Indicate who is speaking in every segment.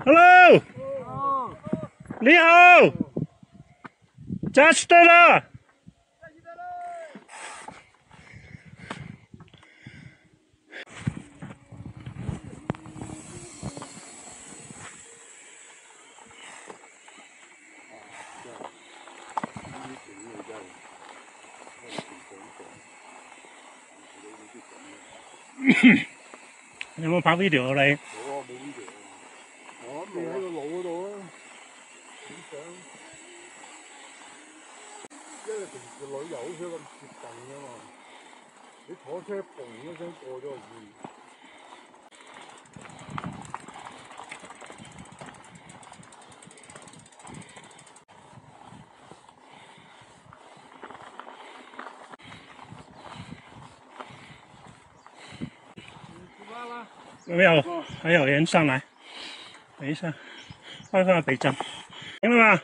Speaker 1: Hello， 你好，加去对了。有冇拍 video 你？
Speaker 2: 冇啊，冇 video 啊。我諗你喺個腦嗰度啊，影相。因為平時旅遊好似咁接近㗎嘛，你坐車嘣一聲過咗去。
Speaker 1: 没有，还有人上来。等一下，快快北站，行了吗？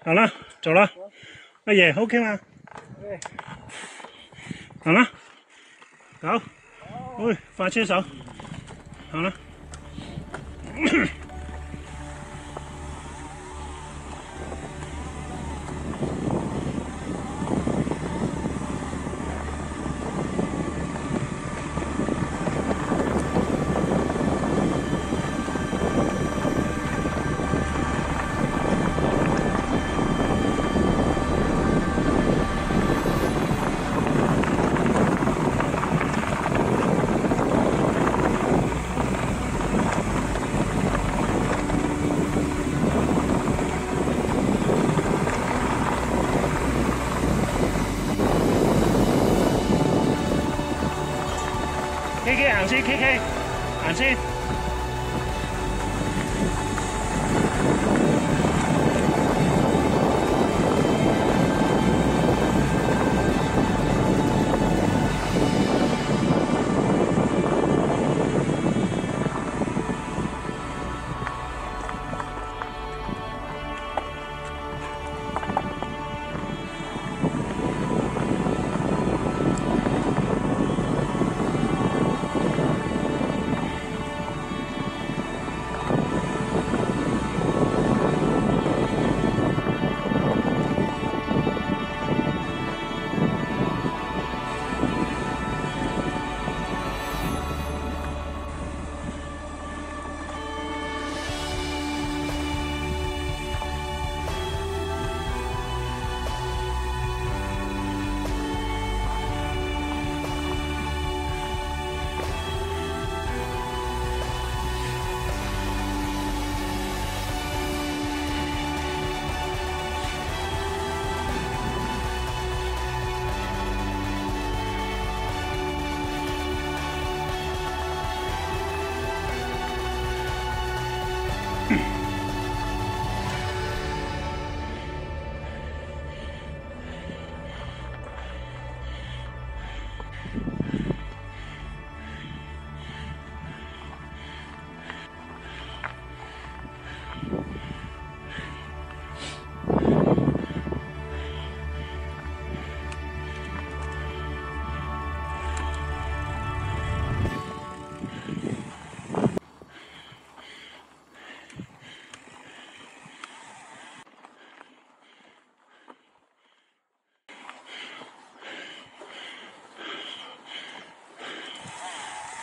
Speaker 1: 好了，走了。阿爷 OK 吗？好了，走。喂，发车手。好了。KK 行先 ，KK 行先。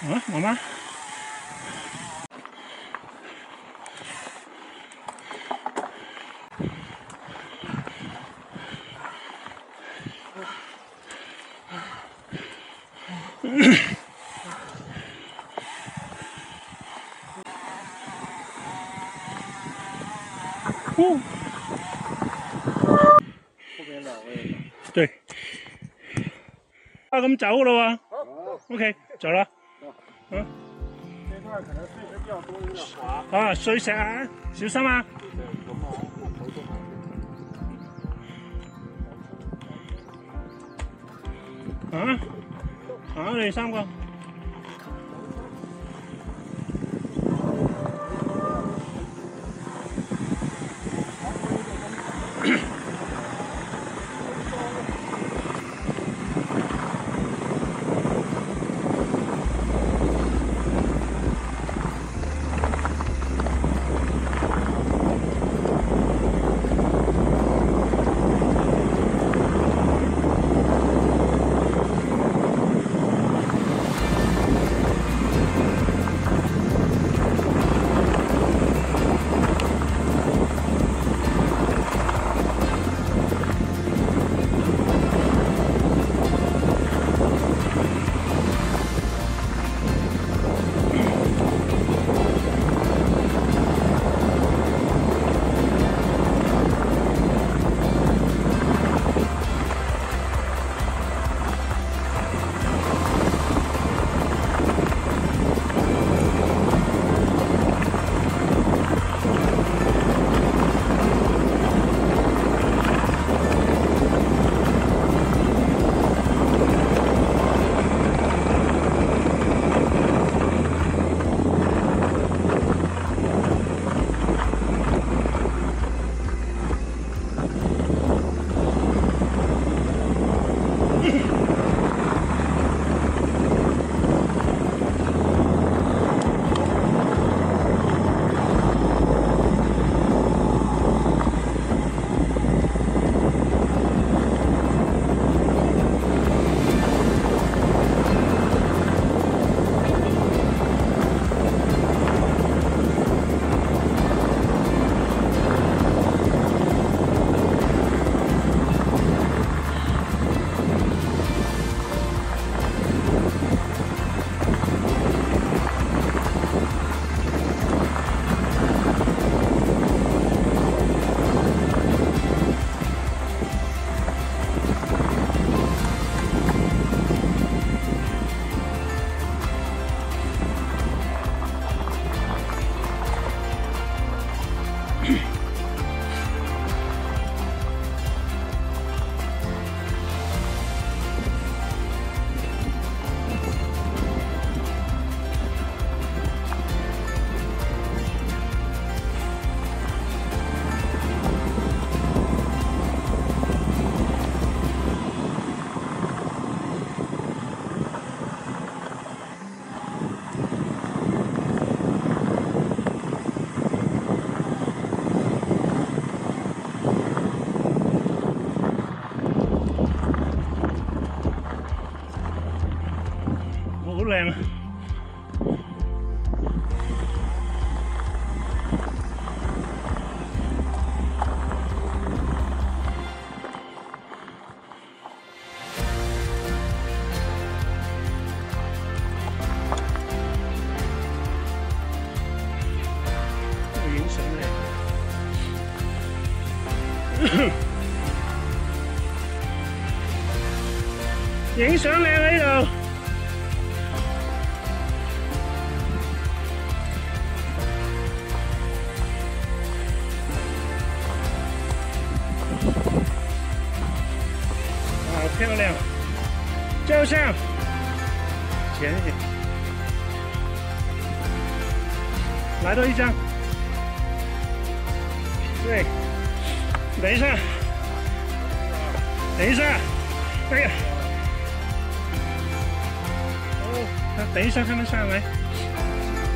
Speaker 1: 啊，妈妈。后
Speaker 2: 边2位。
Speaker 1: 对。咁走咯喎。OK， 走啦。
Speaker 2: 这块可能碎石比较多，有点滑。
Speaker 1: 啊，碎石啊，小心啊！你哋3個。影相靚喺度。好漂亮，照相，前一点，来多一张。对，等一下，等一下，哎呀，哦，等一下他们上来，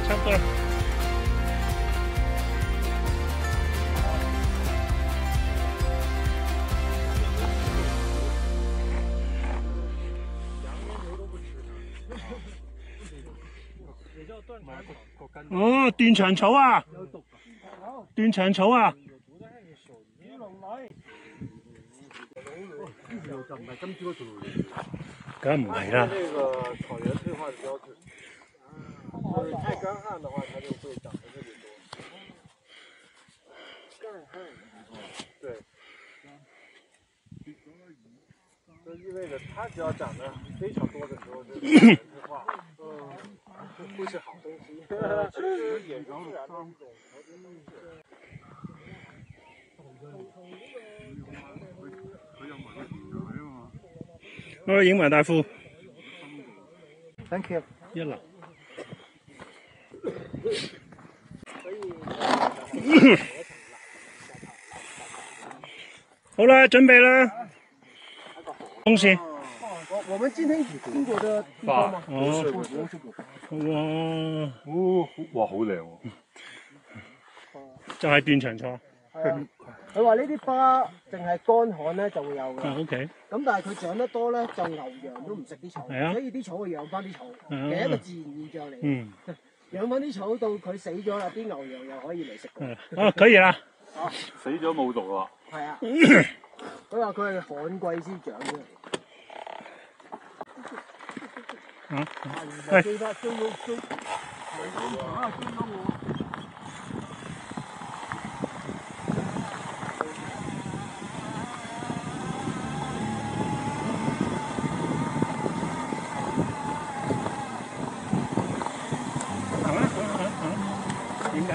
Speaker 1: 差不多了。哦，斷腸草啊！斷腸草啊！
Speaker 2: 就唔係今朝嗰條路嚟。
Speaker 1: 梗唔係啦。
Speaker 2: 那個草原退化的標誌。就是太乾旱的話，它就會長得特別多。乾旱。對。就意味着它只要長得非常多的時候，就是草原退化。不是好东西。其實也是自然的一種調節方式。
Speaker 1: 我影埋大褲。
Speaker 2: Thank you。
Speaker 1: 一流。好啦，準備啦。東西。
Speaker 3: 我們今天經過的地方嗎？
Speaker 2: 哇，好靚喎！
Speaker 1: 就係斷腸草。
Speaker 3: 佢話呢啲花淨係乾旱咧就會有嘅。
Speaker 1: OK。
Speaker 3: 咁但係佢長得多咧，就牛羊都唔食啲草，所以啲草會養翻啲草，其實一個自然現象嚟。嗯。養翻啲草到佢死咗啦，啲牛羊又可以嚟食。
Speaker 1: 哦，可以啦。
Speaker 2: 死咗冇毒啦。
Speaker 3: 係啊。佢話佢係旱季先長出嚟。
Speaker 1: 啊！
Speaker 3: 係。追得追到追，係啊追到我。
Speaker 1: 影緊。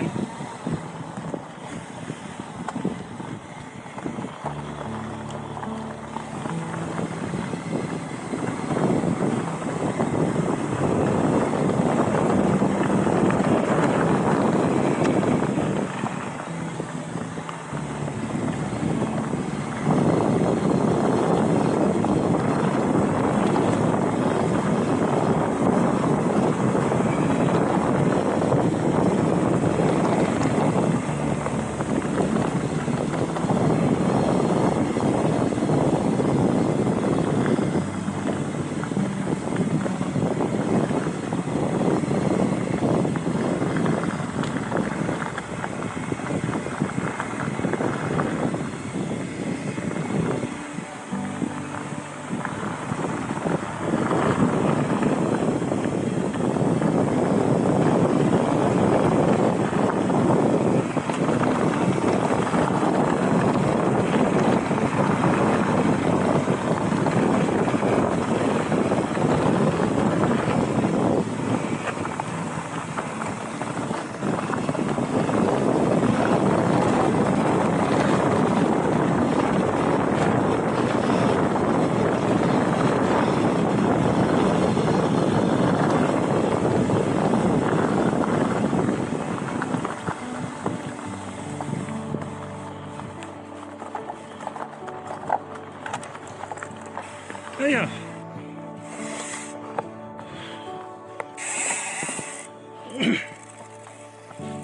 Speaker 1: 哎呀！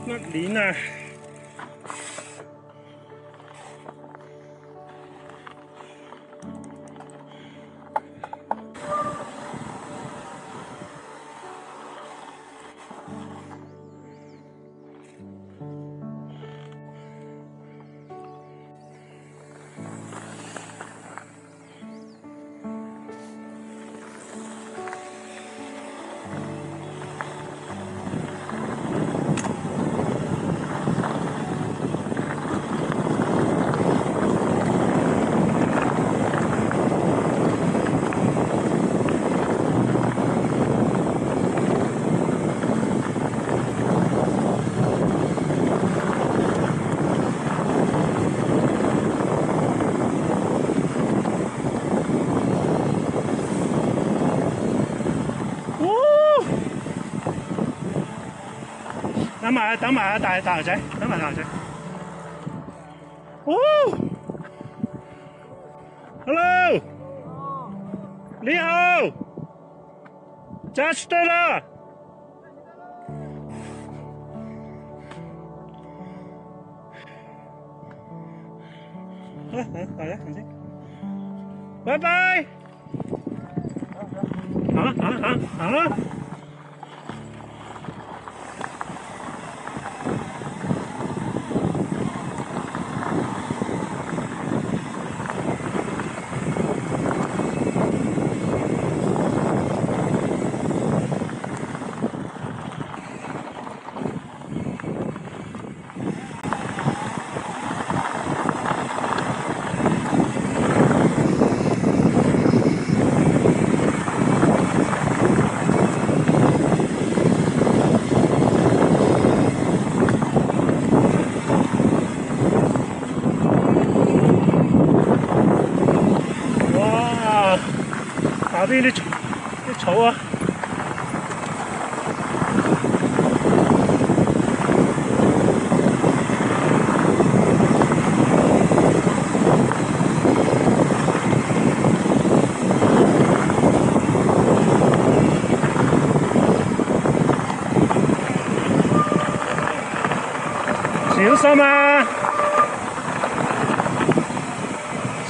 Speaker 1: 乜鏈啊？埋阿大頭仔，等埋大頭仔。哦 ，Hello， 你好 ，Just 對啦。好了，好了，等陣，拜拜。好了，好了，好了。下邊啲草啊！小心啊！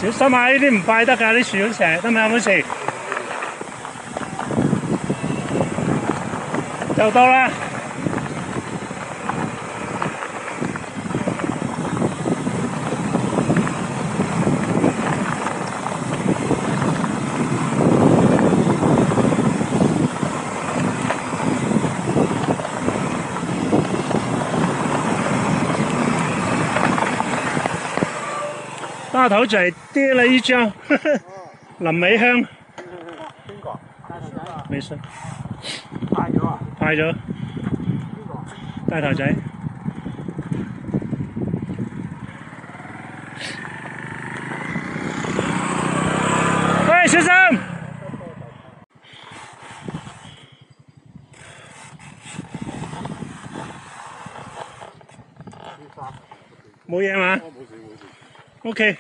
Speaker 1: 小心啊！呢啲唔拜得㗎，啲樹石得咪有冇事？就到啦！大頭仔跌了一跤，臨尾香。邊個？沒事。拍咗啊？拍咗。邊個？大頭仔。喂，小心！冇嘢嘛？冇事冇事。OK。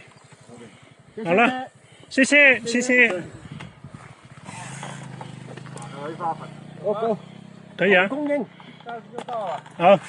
Speaker 1: 好了，謝謝謝謝。我可以啊。供應，就到了。好。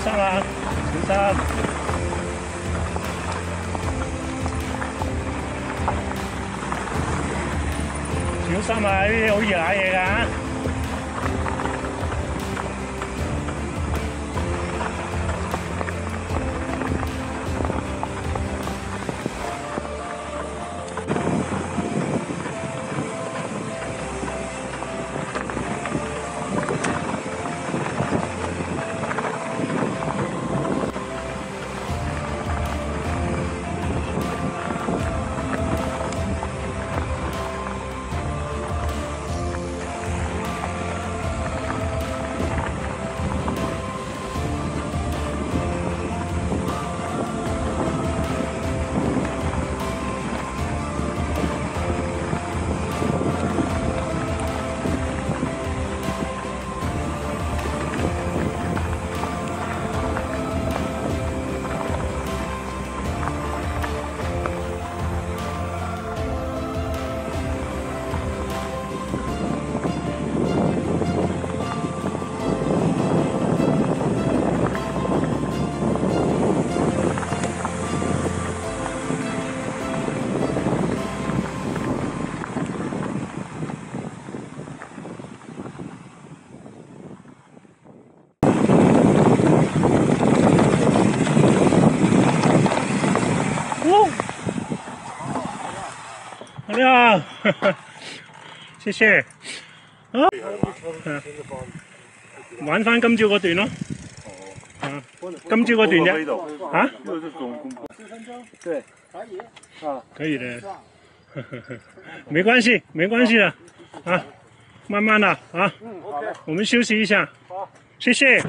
Speaker 1: 小心啊！小心！小心啊！呢啲好易瀨嘢㗎。你好，謝謝。啊，玩翻今朝嗰段咯。啊，今朝嗰段啫。啊？
Speaker 2: 对，
Speaker 1: 可以的。没关系，没关系的。啊，慢慢的啊。我们休息一下。好，谢谢。